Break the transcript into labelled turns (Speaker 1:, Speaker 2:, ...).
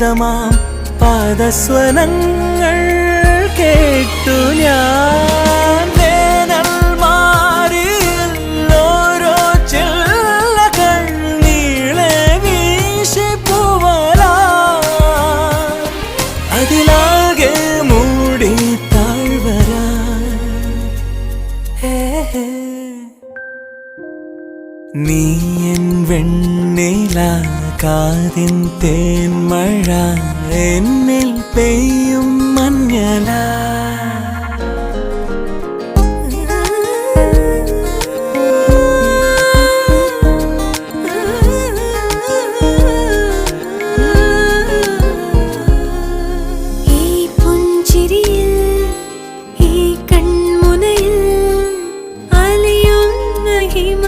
Speaker 1: ശാന്തമാം പാദസ്വനങ്ങൾ കേട്ടു ഞാൻ. വേനൽ മാറിയിൽ ഓരോ ചില്ലകൾ നീളെ വീശി പൂവലാ അതിലാകെ മൂടി താഴ്വരാ. നീ എൻ വെണ്ണില കാതിൻ തേൻമഴ എന്നിൽ പെയ്യും മഞ്ഞല.